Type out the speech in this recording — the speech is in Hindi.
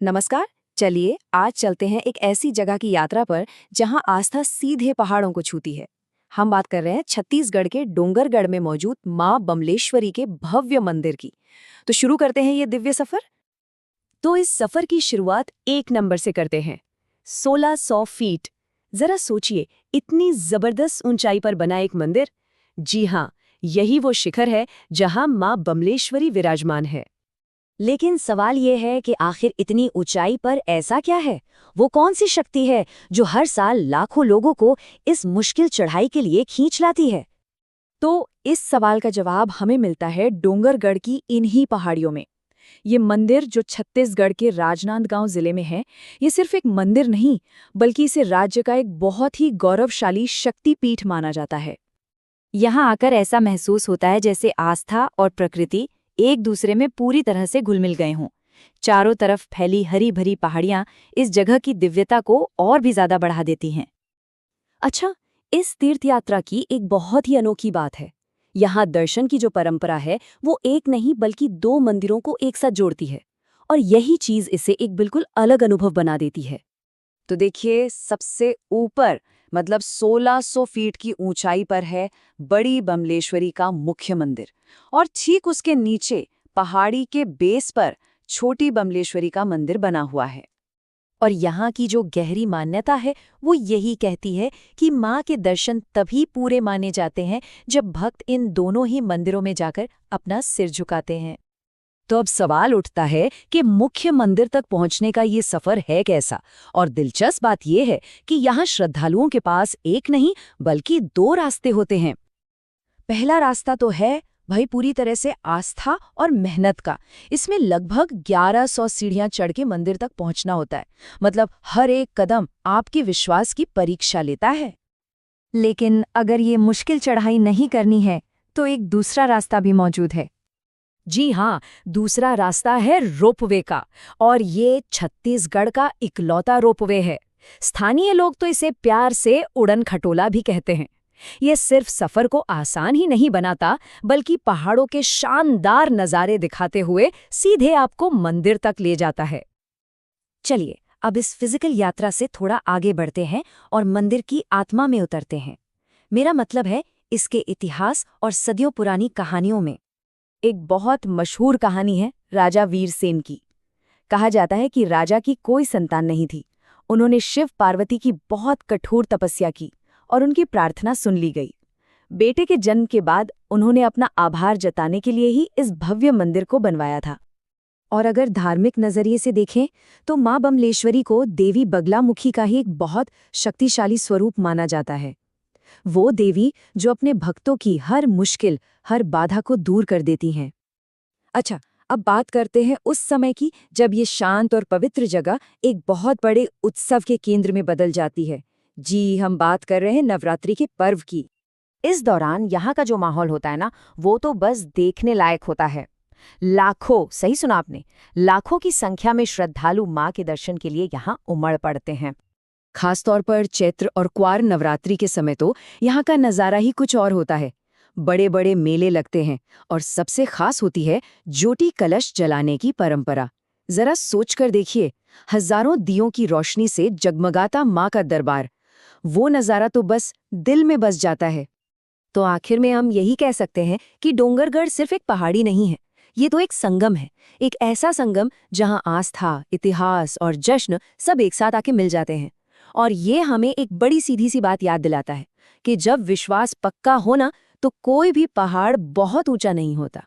नमस्कार। चलिए आज चलते हैं एक ऐसी जगह की यात्रा पर जहां आस्था सीधे पहाड़ों को छूती है। हम बात कर रहे हैं छत्तीसगढ़ के डोंगरगढ़ में मौजूद मां बमलेश्वरी के भव्य मंदिर की। तो शुरू करते हैं ये दिव्य सफर। तो इस सफर की शुरुआत 1 नंबर से करते हैं। 1600 फीट। जरा सोचिए, इतनी जबरदस्त ऊंचाई पर बना एक मंदिर। जी हाँ, यही वो शिखर है जहां मां बमलेश्वरी विराजमान है। लेकिन सवाल ये है कि आखिर इतनी ऊंचाई पर ऐसा क्या है? वो कौन सी शक्ति है जो हर साल लाखों लोगों को इस मुश्किल चढ़ाई के लिए खींच लाती है? तो इस सवाल का जवाब हमें मिलता है डोंगरगढ़ की इन्हीं पहाड़ियों में। ये मंदिर जो छत्तीसगढ़ के राजनांदगांव जिले में है, ये सिर्फ एक मंदिर नहीं, बल्कि इसे राज्य का एक बहुत ही गौरवशाली शक्तिपीठ माना जाता है। यहाँ आकर ऐसा महसूस होता है जैसे आस्था और प्रकृति एक दूसरे में पूरी तरह से घुल मिल गए हों। चारों तरफ फैली हरी भरी पहाड़ियां इस जगह की दिव्यता को और भी ज्यादा बढ़ा देती हैं। अच्छा, इस तीर्थ यात्रा की एक बहुत ही अनोखी बात है। यहाँ दर्शन की जो परंपरा है वो एक नहीं बल्कि 2 मंदिरों को एक साथ जोड़ती है, और यही चीज इसे एक बिल्कुल अलग अनुभव बना देती है। तो देखिए, सबसे ऊपर मतलब 1600 फीट की ऊंचाई पर है बड़ी बमलेश्वरी का मुख्य मंदिर, और ठीक उसके नीचे पहाड़ी के बेस पर छोटी बमलेश्वरी का मंदिर बना हुआ है। और यहाँ की जो गहरी मान्यता है वो यही कहती है कि माँ के दर्शन तभी पूरे माने जाते हैं जब भक्त इन दोनों ही मंदिरों में जाकर अपना सिर झुकाते हैं। तो अब सवाल उठता है कि मुख्य मंदिर तक पहुंचने का ये सफर है कैसा। और दिलचस्प बात यह है कि यहाँ श्रद्धालुओं के पास एक नहीं बल्कि 2 रास्ते होते हैं। पहला रास्ता तो है भाई पूरी तरह से आस्था और मेहनत का। इसमें लगभग 1100 सीढ़ियां चढ़ के मंदिर तक पहुंचना होता है। मतलब हर एक कदम आपके विश्वास की परीक्षा लेता है। लेकिन अगर ये मुश्किल चढ़ाई नहीं करनी है तो एक दूसरा रास्ता भी मौजूद है। जी हाँ, दूसरा रास्ता है रोपवे का, और ये छत्तीसगढ़ का इकलौता रोपवे है। स्थानीय लोग तो इसे प्यार से उड़न खटोला भी कहते हैं। ये सिर्फ सफर को आसान ही नहीं बनाता, बल्कि पहाड़ों के शानदार नज़ारे दिखाते हुए सीधे आपको मंदिर तक ले जाता है। चलिए, अब इस फिजिकल यात्रा से थोड़ा आगे बढ़ते हैं और मंदिर की आत्मा में उतरते हैं। मेरा मतलब है इसके इतिहास और सदियों पुरानी कहानियों में। एक बहुत मशहूर कहानी है राजा वीरसेन की। कहा जाता है कि राजा की कोई संतान नहीं थी। उन्होंने शिव पार्वती की बहुत कठोर तपस्या की और उनकी प्रार्थना सुन ली गई। बेटे के जन्म के बाद उन्होंने अपना आभार जताने के लिए ही इस भव्य मंदिर को बनवाया था। और अगर धार्मिक नजरिए से देखें तो मां बमलेश्वरी को देवी बगलामुखी का ही एक बहुत शक्तिशाली स्वरूप माना जाता है। वो देवी जो अपने भक्तों की हर मुश्किल, हर बाधा को दूर कर देती हैं। अच्छा, अब बात करते हैं उस समय की जब ये शांत और पवित्र जगह एक बहुत बड़े उत्सव के केंद्र में बदल जाती है। जी, हम बात कर रहे हैं नवरात्रि के पर्व की। इस दौरान यहाँ का जो माहौल होता है ना, वो तो बस देखने लायक होता है। लाखों, सही सुना आपने, लाखों की संख्या में श्रद्धालु माँ के दर्शन के लिए यहाँ उमड़ पड़ते हैं। खासतौर पर चैत्र और क्वार नवरात्रि के समय तो यहाँ का नज़ारा ही कुछ और होता है। बड़े बड़े मेले लगते हैं और सबसे खास होती है ज्योति कलश जलाने की परंपरा। जरा सोचकर देखिए, हजारों दियों की रोशनी से जगमगाता माँ का दरबार। वो नज़ारा तो बस दिल में बस जाता है। तो आखिर में हम यही कह सकते हैं कि डोंगरगढ़ सिर्फ एक पहाड़ी नहीं है, ये तो एक संगम है। एक ऐसा संगम जहां आस्था, इतिहास और जश्न सब एक साथ आके मिल जाते हैं। और ये हमें एक बड़ी सीधी सी बात याद दिलाता है कि जब विश्वास पक्का हो ना, तो कोई भी पहाड़ बहुत ऊंचा नहीं होता।